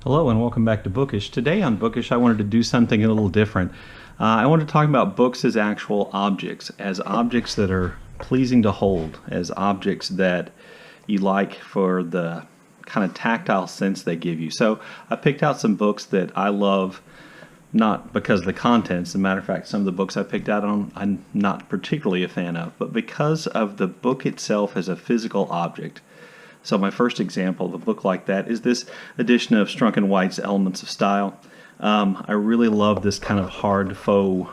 Hello and welcome back to Bookish. Today on Bookish I wanted to do something a little different. I wanted to talk about books as actual objects, as objects that are pleasing to hold, as objects that you like for the kind of tactile sense they give you. So I picked out some books that I love, not because of the contents. As a matter of fact, some of the books I picked out on I'm not particularly a fan of, but because of the book itself as a physical object. So my first example of a book like that is this edition of Strunk and White's Elements of Style. I really love this kind of hard faux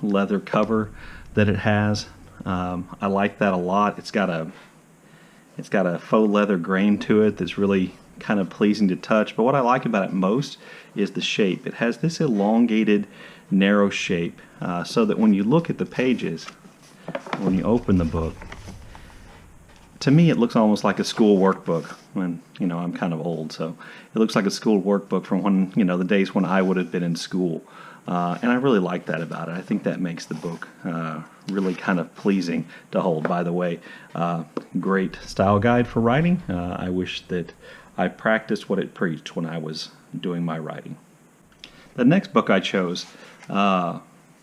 leather cover that it has. I like that a lot. It's got a faux leather grain to it that's really kind of pleasing to touch. But what I like about it most is the shape. It has this elongated, narrow shape, so that when you look at the pages, when you open the book, to me it looks almost like a school workbook. When I'm kind of old, so it looks like a school workbook from when the days when I would have been in school, and I really like that about it. I think that makes the book really kind of pleasing to hold. By the way, great style guide for writing. I wish that I practiced what it preached when I was doing my writing. The next book I chose to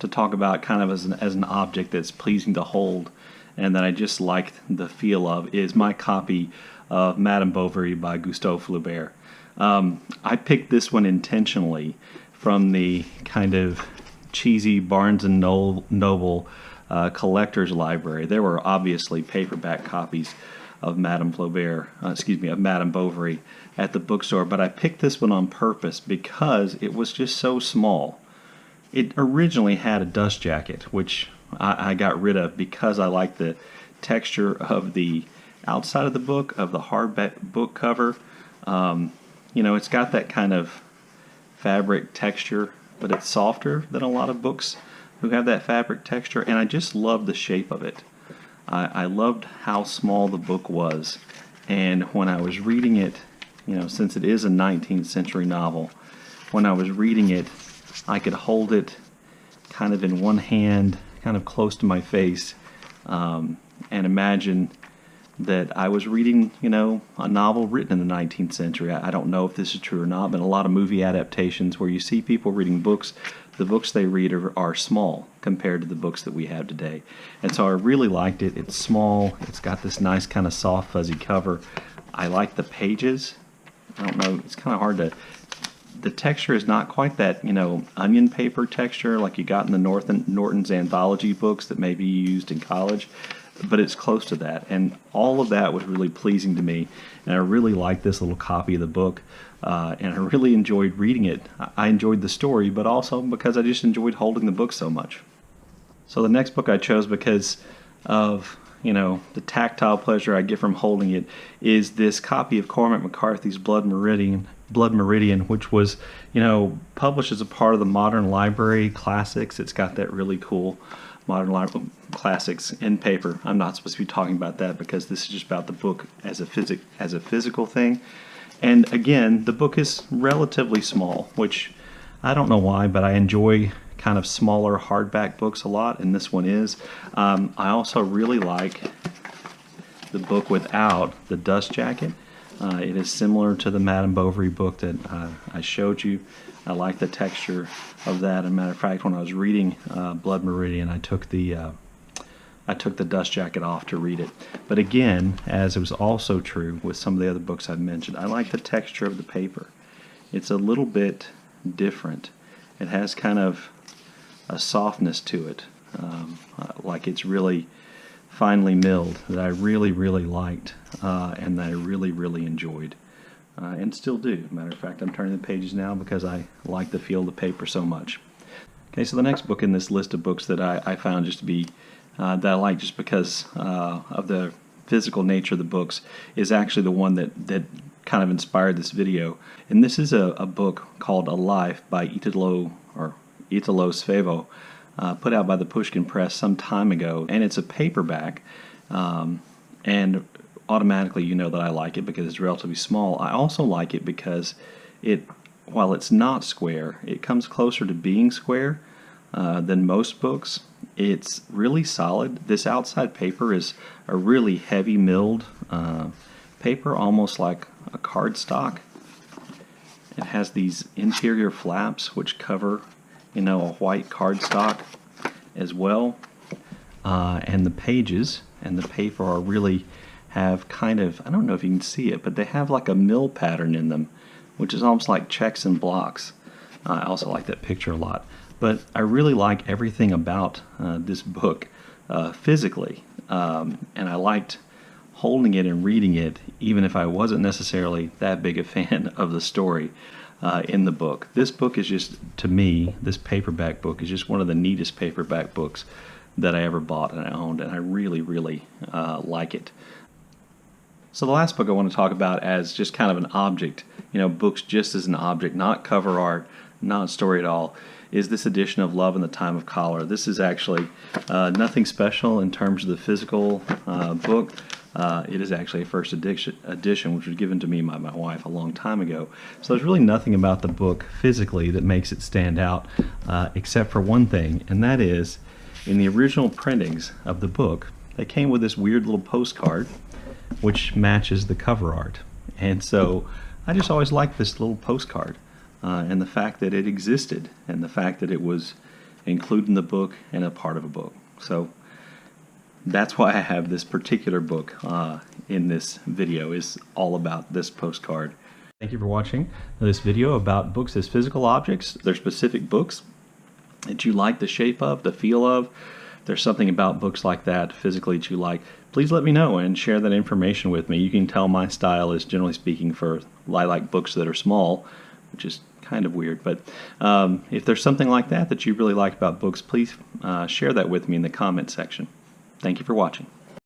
talk about kind of as an object that's pleasing to hold and that I just liked the feel of is my copy of Madame Bovary by Gustave Flaubert. I picked this one intentionally from the kind of cheesy Barnes and Noble collector's library. There were obviously paperback copies of Madame Bovary at the bookstore, but I picked this one on purpose because it was just so small. It originally had a dust jacket, which I got rid of because I like the texture of the outside of the book, of the hardback book cover. It's got that kind of fabric texture, but it's softer than a lot of books who have that fabric texture, and I just love the shape of it. I loved how small the book was, and when I was reading it, since it is a 19th century novel, when I was reading it, I could hold it kind of in one hand, kind of close to my face, and imagine that I was reading, a novel written in the 19th century. I don't know if this is true or not, but a lot of movie adaptations where you see people reading books, the books they read are small compared to the books that we have today. And so I really liked it. It's small. It's got this nice kind of soft, fuzzy cover. I like the pages. I don't know. It's kind of hard to... The texture is not quite that, onion paper texture like you got in the Norton's anthology books that maybe you used in college, but it's close to that. And all of that was really pleasing to me, and I really liked this little copy of the book, and I really enjoyed reading it. I enjoyed the story, but also because I just enjoyed holding the book so much. So the next book I chose because of the tactile pleasure I get from holding it is this copy of Cormac McCarthy's Blood Meridian, which was, published as a part of the Modern Library Classics. It's got that really cool Modern Library Classics in paper. I'm not supposed to be talking about that because this is just about the book as a physical thing. And again, the book is relatively small, which I don't know why, but I enjoy kind of smaller hardback books a lot, and this one is. I also really like the book without the dust jacket. It is similar to the Madame Bovary book that I showed you. I like the texture of that. As a matter of fact, when I was reading Blood Meridian, I took the dust jacket off to read it. But again, as it was also true with some of the other books I've mentioned, I like the texture of the paper. It's a little bit different. It has kind of a softness to it, like it's really finely milled, that I really, really liked, and that I really, really enjoyed, and still do. Matter of fact, I'm turning the pages now because I like the feel of the paper so much. Okay, so the next book in this list of books that I found just to be, that I like just because of the physical nature of the books, is actually the one that kind of inspired this video. And this is a book called A Life by Italo Svevo, put out by the Pushkin Press some time ago, and it's a paperback, and automatically you know that I like it because it's relatively small. I also like it because while it's not square, it comes closer to being square than most books. It's really solid. This outside paper is a really heavy milled paper, almost like a cardstock. It has these interior flaps which cover, a white cardstock as well. And the pages and the paper are really have kind of, I don't know if you can see it, but they have like a mill pattern in them, which is almost like checks and blocks. I also like that picture a lot. But I really like everything about this book physically. And I liked holding it and reading it, even if I wasn't necessarily that big a fan of the story in the book. This book is just, to me, this paperback book is just one of the neatest paperback books that I ever bought and I owned, and I really, really like it. So the last book I want to talk about as just kind of an object, books just as an object, not cover art, not story at all, is this edition of Love in the Time of Cholera. This is actually nothing special in terms of the physical book. It is actually a first edition, which was given to me by my wife a long time ago. So there's really nothing about the book physically that makes it stand out, except for one thing, and that is, in the original printings of the book, they came with this weird little postcard, which matches the cover art. And so I just always liked this little postcard, and the fact that it existed, and the fact that it was included in the book and a part of a book. So that's why I have this particular book in this video, is all about this postcard. Thank you for watching this video about books as physical objects. They're specific books that you like the shape of, the feel of. If there's something about books like that physically that you like, please let me know and share that information with me. You can tell my style is, generally speaking, I like books that are small, which is kind of weird. But if there's something like that you really like about books, please share that with me in the comment section. Thank you for watching.